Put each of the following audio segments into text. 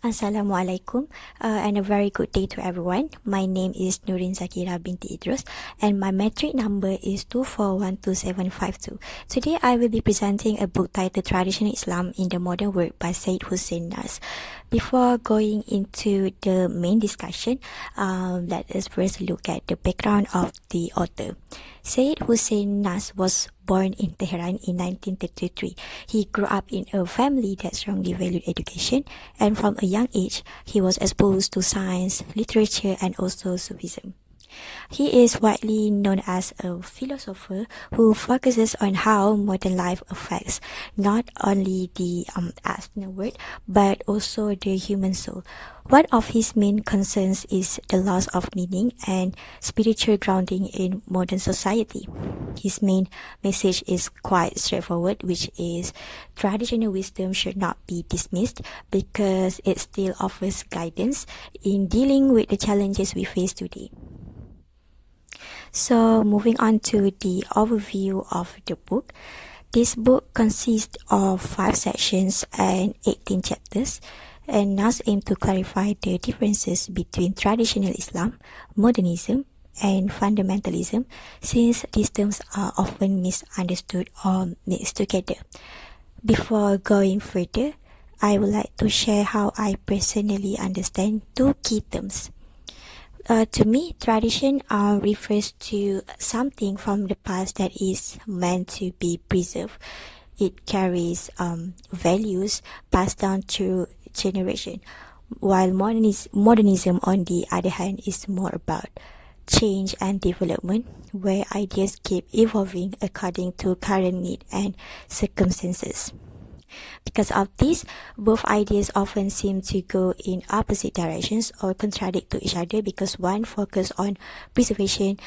Assalamualaikum and a very good day to everyone. My name is Nurin Zakira binti Idrus and my metric number is 2412752. Today I will be presenting a book titled Traditional Islam in the Modern World by Seyyed Hossein Nasr. Before going into the main discussion, let us first look at the background of the author. Seyyed Hossein Nasr was born in Tehran in 1933. He grew up in a family that strongly valued education, and from a young age, he was exposed to science, literature, and also Sufism. He is widely known as a philosopher who focuses on how modern life affects not only the external world but also the human soul. One of his main concerns is the loss of meaning and spiritual grounding in modern society. His main message is quite straightforward, which is traditional wisdom should not be dismissed because it still offers guidance in dealing with the challenges we face today. So moving on to the overview of the book. This book consists of 5 sections and 18 chapters, and Nas aims to clarify the differences between traditional Islam, modernism, and fundamentalism, since these terms are often misunderstood or mixed together. Before going further, I would like to share how I personally understand 2 key terms. To me, tradition refers to something from the past that is meant to be preserved. It carries values passed down through generation, while modernism, on the other hand, is more about change and development, where ideas keep evolving according to current need and circumstances. Because of this, both ideas often seem to go in opposite directions or contradict to each other because one focuses on preservation,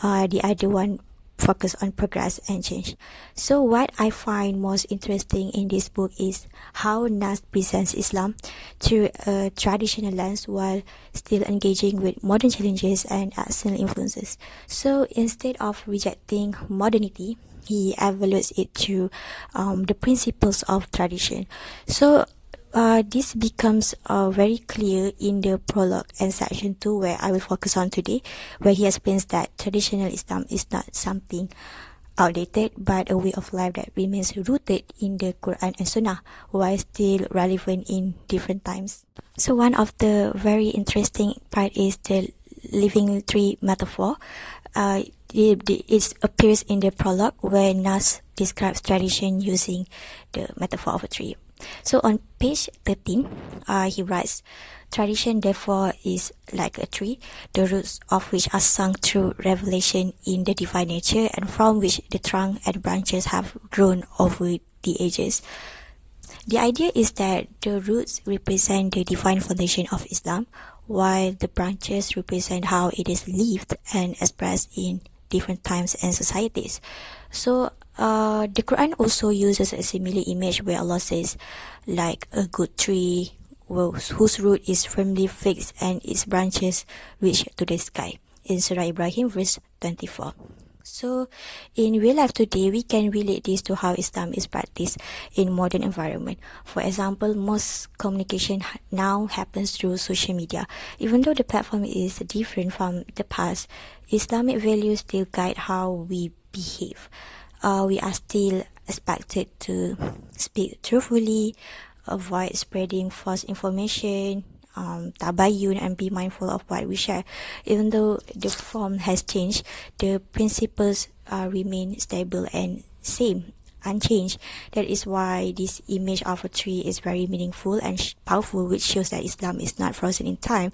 the other one focus on progress and change. So what I find most interesting in this book is how Nas presents Islam through a traditional lens while still engaging with modern challenges and external influences. So instead of rejecting modernity, he evaluates it through the principles of tradition. So this becomes very clear in the prologue and section 2, where I will focus on today, where he explains that traditional Islam is not something outdated but a way of life that remains rooted in the Quran and Sunnah while still relevant in different times. So one of the very interesting part is the living tree metaphor. It appears in the prologue where Nas describes tradition using the metaphor of a tree. So on page 13, he writes, "Tradition therefore is like a tree, the roots of which are sunk through revelation in the divine nature and from which the trunk and branches have grown over the ages." The idea is that the roots represent the divine foundation of Islam, while the branches represent how it is lived and expressed in different times and societies. So the Quran also uses a similar image where Allah says, like a good tree whose root is firmly fixed and its branches reach to the sky, in Surah Ibrahim verse 24. So in real life today, we can relate this to how Islam is practiced in modern environment. For example, most communication now happens through social media. Even though the platform is different from the past, Islamic values still guide how we behave. We are still expected to speak truthfully, avoid spreading false information, tabayyun, and be mindful of what we share. Even though the form has changed, the principles remain stable and same, unchanged. That is why this image of a tree is very meaningful and powerful, which shows that Islam is not frozen in time,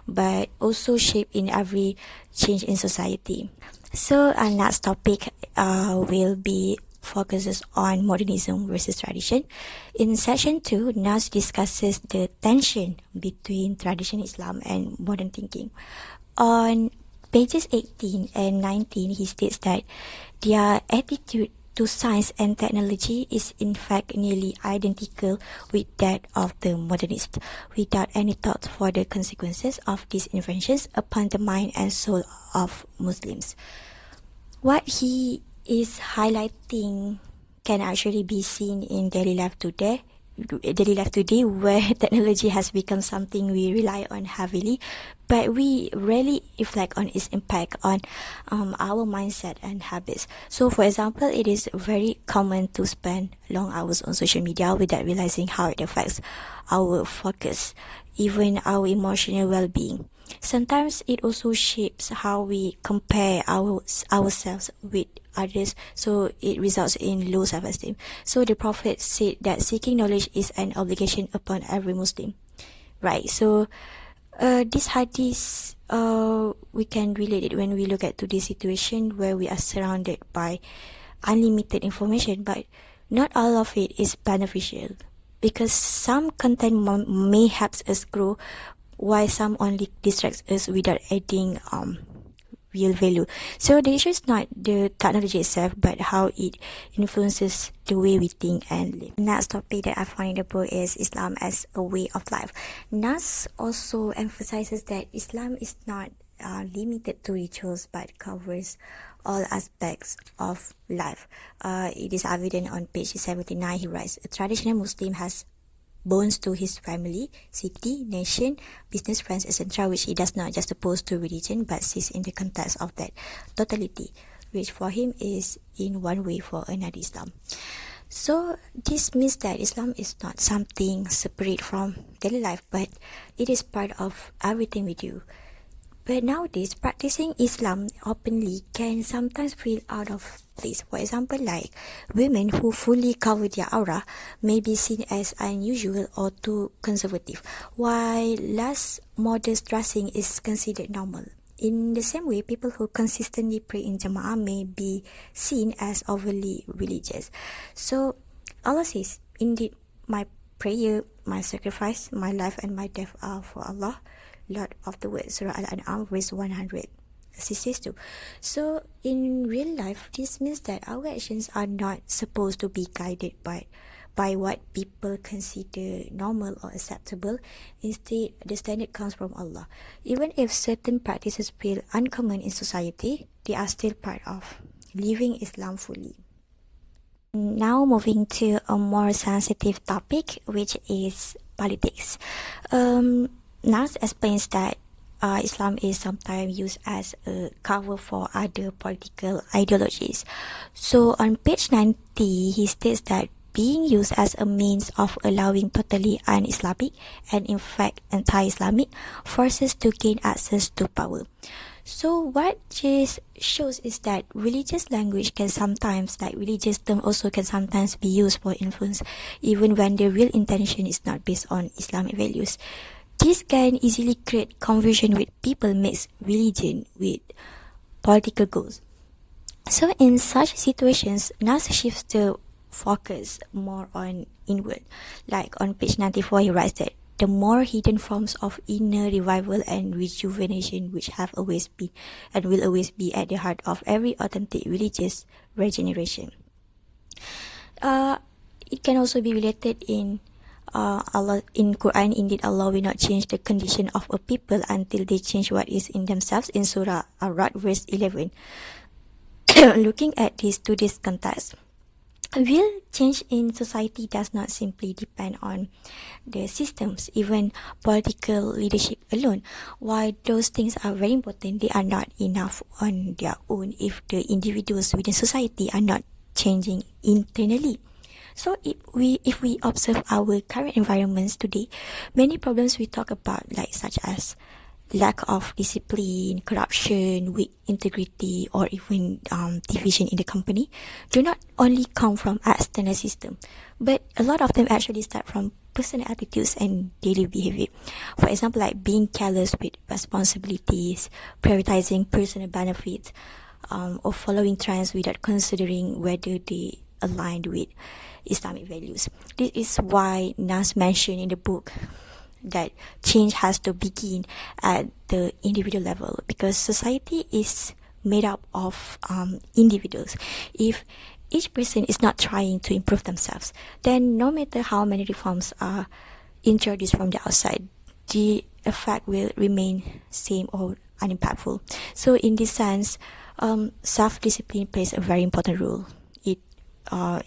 but also shaped in every change in society. So our next topic will be focuses on modernism versus tradition. In section 2, Nas discusses the tension between traditional Islam and modern thinking. On pages 18 and 19, he states that their attitude to science and technology is in fact nearly identical with that of the modernists, without any thought for the consequences of these inventions upon the mind and soul of Muslims. What he is highlighting can actually be seen in daily life today daily life today, where technology has become something we rely on heavily, but we rarely reflect on its impact on our mindset and habits. So for example, it is very common to spend long hours on social media without realizing how it affects our focus, even our emotional well-being. Sometimes it also shapes how we compare ourselves with others, so it results in low self-esteem. So the Prophet said that seeking knowledge is an obligation upon every Muslim. Right, so this hadith, we can relate it when we look at today's situation where we are surrounded by unlimited information, but not all of it is beneficial, because some content may help us grow, while some only distracts us without adding real value. So the issue is not the technology itself, but how it influences the way we think and live. Next topic that I find in the book is Islam as a way of life. Nasr also emphasizes that Islam is not limited to rituals, but covers all aspects of life. It is evident on page 79. He writes, a traditional Muslim has bonds to his family, city, nation, business friends, etc., which he does not just oppose to religion, but sees in the context of that totality, which for him is in one way for another Islam. So this means that Islam is not something separate from daily life, but it is part of everything we do. But nowadays, practicing Islam openly can sometimes feel out of place. For example, like women who fully cover their aura may be seen as unusual or too conservative, while less modest dressing is considered normal. In the same way, people who consistently pray in Jama'ah may be seen as overly religious. So Allah says, indeed, my prayer, my sacrifice, my life and my death are for Allah, Lord of the world. Surah Al-An'am, verse 162. So in real life, this means that our actions are not supposed to be guided by what people consider normal or acceptable. Instead, the standard comes from Allah. Even if certain practices feel uncommon in society, they are still part of living Islam fully. Now moving to a more sensitive topic, which is politics. Nasr explains that Islam is sometimes used as a cover for other political ideologies. So on page 90, he states that being used as a means of allowing totally un-Islamic and in fact anti-Islamic forces to gain access to power. So what this shows is that religious language can sometimes, like religious term also can sometimes be used for influence, even when the real intention is not based on Islamic values. This can easily create confusion with people mix religion with political goals. So in such situations, Nasr shifts the focus more on inward. Like on page 94, he writes that the more hidden forms of inner revival and rejuvenation which have always been and will always be at the heart of every authentic religious regeneration. It can also be related in Allah in Quran. Indeed, Allah will not change the condition of a people until they change what is in themselves, in Surah Ar-Ra'd, verse 11. Looking at today's context, real change in society does not simply depend on the systems, even political leadership alone. While those things are very important, they are not enough on their own if the individuals within society are not changing internally. So if we observe our current environments today, many problems we talk about, like such as lack of discipline, corruption, weak integrity, or even division in the company, do not only come from external system, but a lot of them actually start from personal attitudes and daily behavior. For example, like being careless with responsibilities, prioritizing personal benefits, or following trends without considering whether they aligned with Islamic values. This is why Nas mentioned in the book that change has to begin at the individual level, because society is made up of individuals. If each person is not trying to improve themselves, then no matter how many reforms are introduced from the outside, the effect will remain same or unimpactful. So in this sense, self-discipline plays a very important role. It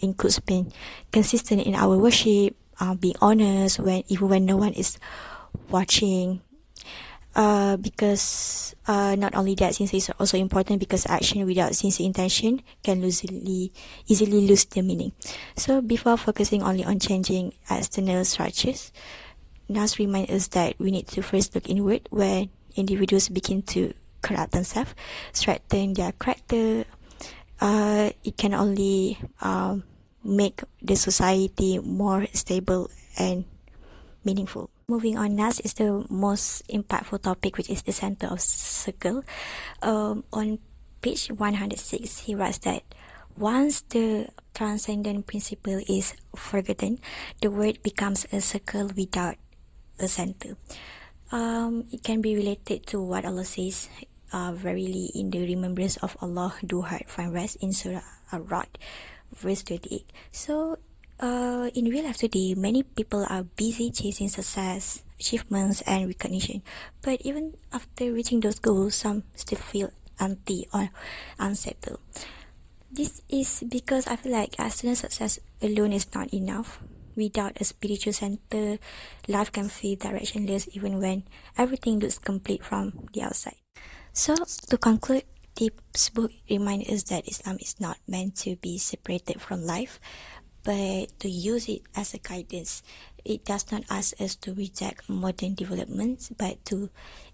includes being consistent in our worship, being honest even when no one is watching. Because not only that, sincere is also important because action without sincere intention can easily lose the meaning. So before focusing only on changing external structures, Nasr reminds us that we need to first look inward. When individuals begin to correct themselves, strengthen their character, it can only make the society more stable and meaningful. Moving on, Nasr is the most impactful topic, which is the center of circle. On page 106, he writes that once the transcendent principle is forgotten, the world becomes a circle without a center. It can be related to what Allah says, verily in the remembrance of Allah do heart find rest in Surah Ar-Ra'd, verse 28. So in real life today, many people are busy chasing success, achievements, and recognition. But even after reaching those goals, some still feel empty or unsettled. This is because I feel like external success alone is not enough. Without a spiritual center, life can feel directionless even when everything looks complete from the outside. So, to conclude, this book reminds us that Islam is not meant to be separated from life, but to use it as a guidance. It does not ask us to reject modern developments, but to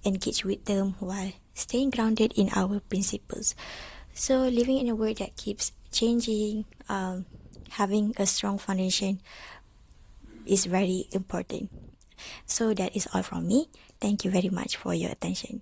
engage with them while staying grounded in our principles. So living in a world that keeps changing, having a strong foundation is very important. So that is all from me. Thank you very much for your attention.